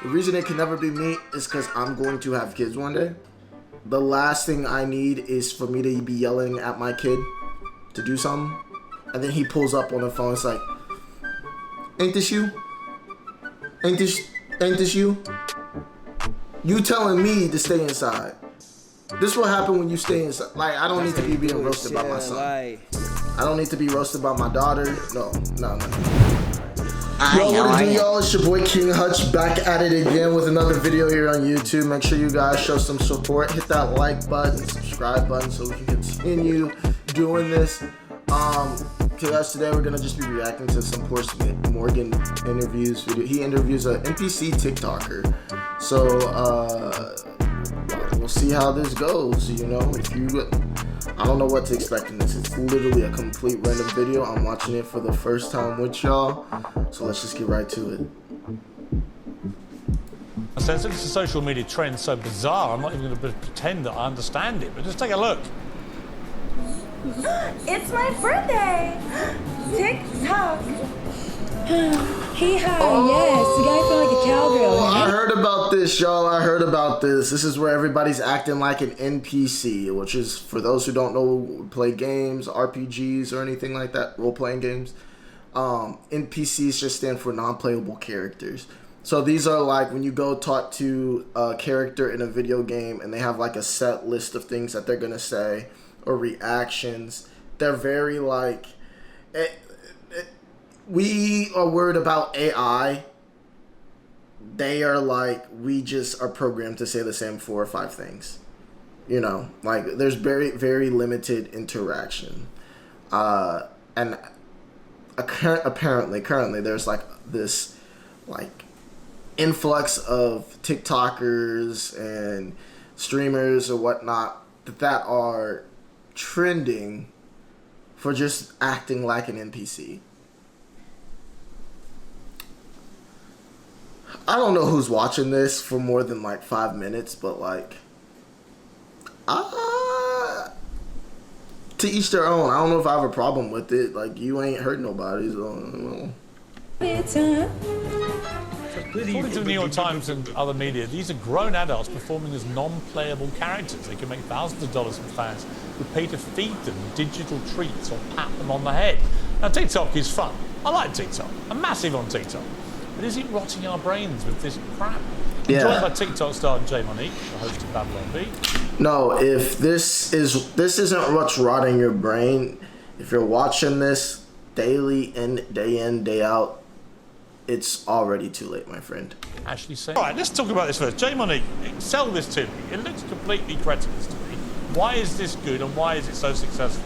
The reason it can never be me is because I'm going to have kids one day. The last thing I need is for me to be yelling at my kid to do something. And then he pulls up on the phone. It's like, ain't this you? Ain't this you? You telling me to stay inside. This will happen when you stay inside. Like, I don't need to be being roasted by my son. I don't need to be roasted by my daughter. No. Yo, what it do, y'all? It's your boy King Hutch back at it again with another video here on YouTube. Make sure you guys show some support. Hit that like button, subscribe button so we can continue doing this. Today we're gonna just be reacting to some Piers Morgan interviews video. He interviews an NPC TikToker. So we'll see how this goes. You know, I don't know what to expect in this. It's literally a complete random video. I'm watching it for the first time with y'all. So let's just get right to it. Since it's a social media trend so bizarre, I'm not even going to pretend that I understand it, but just take a look. It's my birthday! Tik Tok! Yes, the guy felt like a cowgirl. I heard about this, y'all. I heard about this. This is where everybody's acting like an NPC, which is, for those who don't know, play games, RPGs, or anything like that, role-playing games. NPCs just stand for non-playable characters. So these are like when you go talk to a character in a video game and they have like a set list of things that they're going to say or reactions. They're very like... we are worried about AI. They are like, we just are programmed to say the same 4 or 5 things. You know, like there's very, very limited interaction. And currently there's like this like influx of TikTokers and streamers or whatnot that are trending for just acting like an NPC. I don't know who's watching this for more than like 5 minutes, but like, to each their own. I don't know if I have a problem with it. Like, you ain't hurt nobody, so. According to the New York Times and other media, these are grown adults performing as non-playable characters. They can make thousands of dollars from fans who pay to feed them digital treats or pat them on the head. Now, TikTok is fun. I like TikTok. I'm massive on TikTok. But is it rotting our brains with this crap? Yeah. Joined by TikTok star Jay Monique, the host of Babylon B. No, if this isn't what's rotting your brain, if you're watching this daily and day in, day out, it's already too late, my friend. Ashley saying. All right, let's talk about this first. Jay Monique, sell this to me. It looks completely cretinous to me. Why is this good and why is it so successful?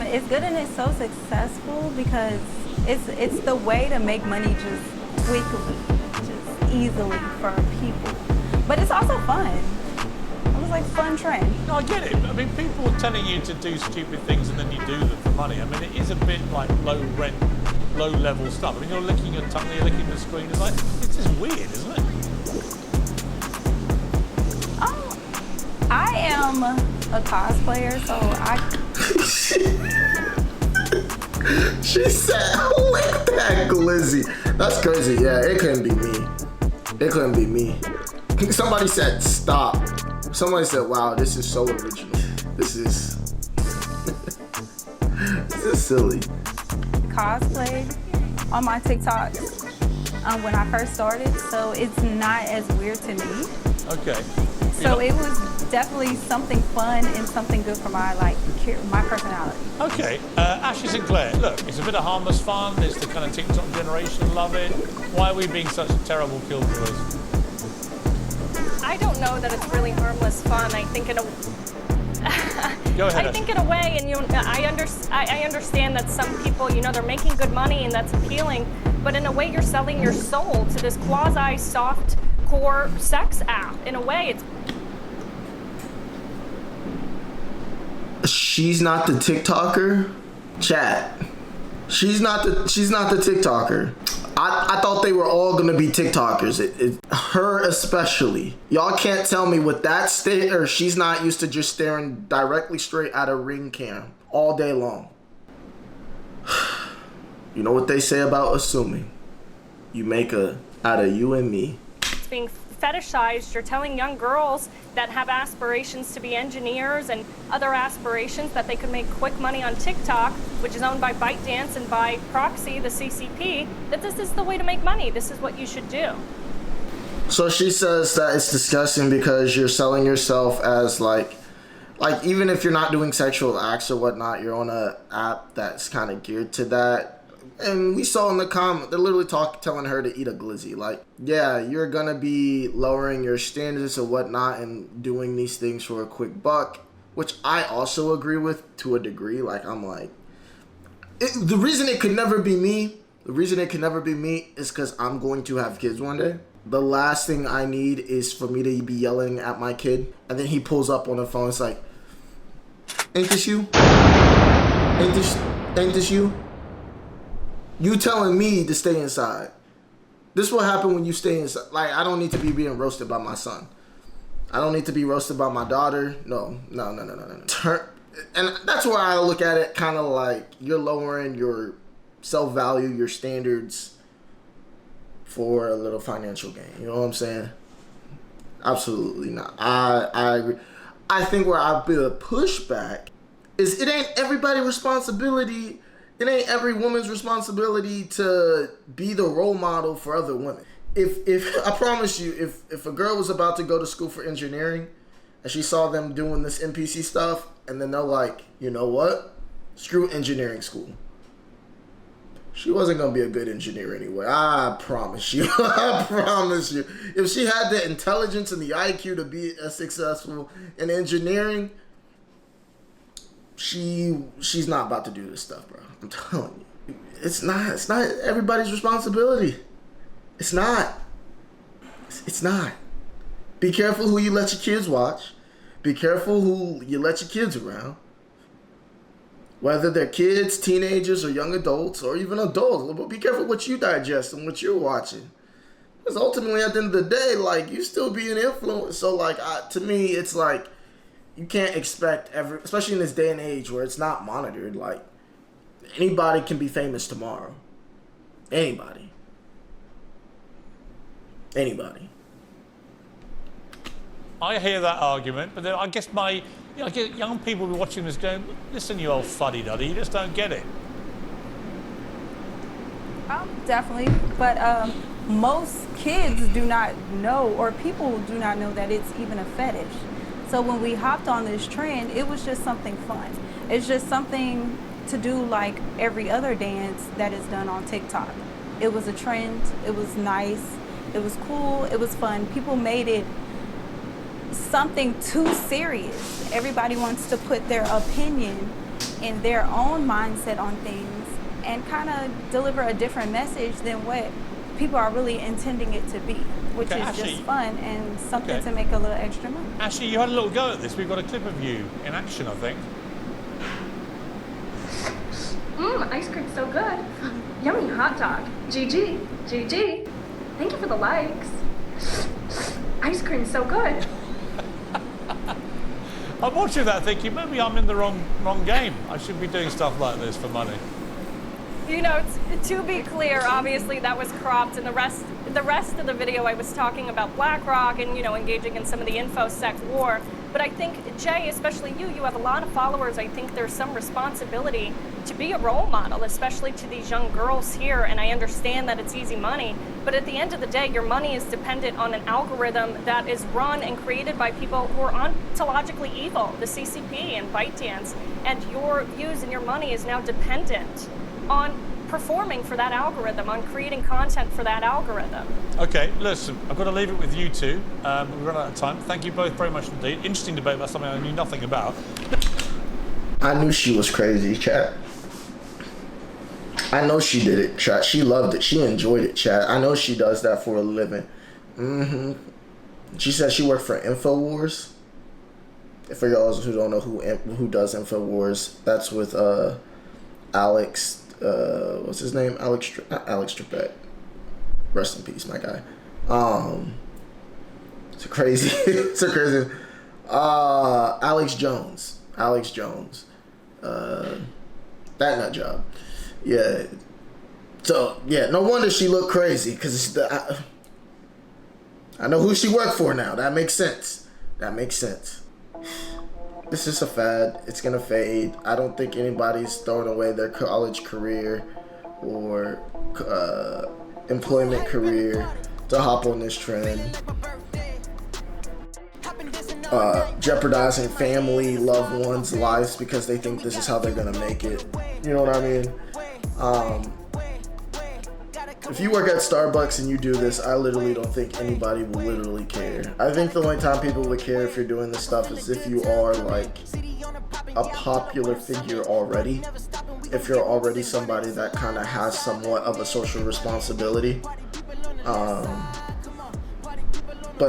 It's good and it's so successful because it's the way to make money just quickly, just easily for people. But it's also fun. It was like fun trend. No, I get it. I mean, people are telling you to do stupid things and then you do them for money. I mean, it is a bit like low rent, low level stuff. I mean, you're licking your tongue, you're licking the screen. It's like, it's just weird, isn't it? I am a cosplayer, so She said, lick that glizzy. That's crazy. Yeah, it couldn't be me. It couldn't be me. Somebody said, stop. Somebody said, wow, this is so original. This is... this is silly. cosplayed on my TikTok when I first started, so it's not as weird to me. Okay. So it was definitely something fun and something good for my my personality. Okay, Ashley Sinclair, look, it's a bit of harmless fun. It's the kind of TikTok generation love it. Why are we being such terrible killjoys? I don't know that it's really harmless fun. I think in a Go ahead. I think in a way, and I understand that some people, they're making good money and that's appealing, but in a way you're selling your soul to this quasi soft core sex app. In a way, it's. She's not the TikToker? Chat. She's not the TikToker. I thought they were all gonna be TikTokers. Her especially. Y'all can't tell me with that stare, she's not used to just staring directly straight at a ring cam all day long. You know what they say about assuming? You make a out of you and me. It's being fetishized. You're telling young girls that have aspirations to be engineers and other aspirations that they could make quick money on TikTok, which is owned by ByteDance and by proxy, the CCP, that this is the way to make money. This is what you should do. So she says that it's disgusting because you're selling yourself as like even if you're not doing sexual acts or whatnot, you're on a app that's kind of geared to that. And we saw in the comment, they're literally telling her to eat a glizzy. Like, yeah, you're gonna be lowering your standards or whatnot and doing these things for a quick buck, which I also agree with to a degree. Like, I'm like, the reason it could never be me is because I'm going to have kids one day. The last thing I need is for me to be yelling at my kid, and then he pulls up on the phone. It's like, ain't this you? Ain't this you? You telling me to stay inside. This will happen when you stay inside. Like, I don't need to be being roasted by my son. I don't need to be roasted by my daughter. No. And that's where I look at it, kind of like you're lowering your self-value, your standards for a little financial gain. You know what I'm saying? Absolutely not. I agree. I think where I'd be a pushback is it ain't everybody's responsibility. It ain't every woman's responsibility to be the role model for other women. If I promise you, if a girl was about to go to school for engineering and she saw them doing this NPC stuff, and then they're like, you know what? Screw engineering school. She wasn't gonna be a good engineer anyway. I promise you. I promise you. If she had the intelligence and the IQ to be successful in engineering, she's not about to do this stuff, bro. I'm telling you. It's not everybody's responsibility. It's not. It's not. Be careful who you let your kids watch. Be careful who you let your kids around. Whether they're kids, teenagers, or young adults, or even adults. But be careful what you digest and what you're watching. Because ultimately, at the end of the day, like, you still be an influence. So, like, to me, it's like, you can't expect especially in this day and age where it's not monitored, like, anybody can be famous tomorrow. Anybody. I hear that argument, but then I guess I get young people watching this going, listen, you old fuddy-duddy, you just don't get it. Definitely, but most kids do not know, or people do not know that it's even a fetish. So when we hopped on this trend, it was just something fun. It's just something to do like every other dance that is done on TikTok. It was a trend, it was nice, it was cool, it was fun. People made it something too serious. Everybody wants to put their opinion and their own mindset on things and kind of deliver a different message than what people are really intending it to be, which is Ashley, just fun and something to make a little extra money. Ashley, you had a little go at this. We've got a clip of you in action, I think. Ice cream's so good. Yummy hot dog. GG. GG. Thank you for the likes. Ice cream's so good. I'm watching that thinking, maybe I'm in the wrong game. I should be doing stuff like this for money. You know, to be clear, obviously that was cropped, and the rest of the video I was talking about BlackRock and, you know, engaging in some of the InfoSec war. But I think, Jay, especially you have a lot of followers. I think there's some responsibility to be a role model, especially to these young girls here. And I understand that it's easy money, but at the end of the day, your money is dependent on an algorithm that is run and created by people who are ontologically evil, the CCP and ByteDance. And your views and your money is now dependent on performing for that algorithm, on creating content for that algorithm. Okay, listen, I've got to leave it with you two. We've run out of time. Thank you both very much indeed. Interesting debate about something I knew nothing about. I knew she was crazy, chat. I know she did it, chat. She loved it. She enjoyed it, chat. I know she does that for a living. She said she worked for InfoWars. For y'all who don't know who does InfoWars, that's with Alex. What's his name? Alex Trebek. Rest in peace, my guy. It's crazy. It's a crazy. Alex Jones. That nut job. Yeah. So yeah, no wonder she looked crazy, because I know who she worked for now. That makes sense. That makes sense. This is a fad. It's gonna fade. I don't think anybody's throwing away their college career or employment career to hop on this trend. Jeopardizing family, loved ones' lives because they think this is how they're gonna make it. You know what I mean? If you work at Starbucks and you do this, I literally don't think anybody will literally care. I think the only time people would care if you're doing this stuff is if you are like a popular figure already. If you're already somebody that kind of has somewhat of a social responsibility. But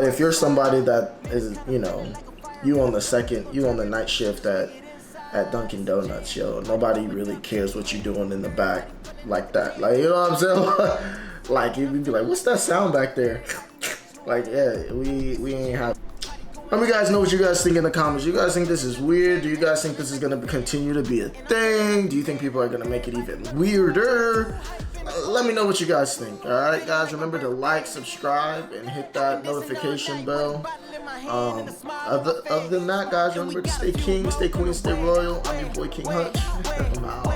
if you're somebody that is, you know, you on the night shift at Dunkin' Donuts, yo, nobody really cares what you're doing in the back like that. Like, you know what I'm saying? Like, you'd be like, what's that sound back there? Like, yeah, we ain't have. Let me guys know what you guys think in the comments. You guys think this is weird? Do you guys think this is gonna continue to be a thing? Do you think people are gonna make it even weirder? Let me know what you guys think. Alright guys, remember to like, subscribe, and hit that notification bell. Other than that, guys, remember to stay king, stay queen, stay royal. I'm your boy King Hutch. I'm out.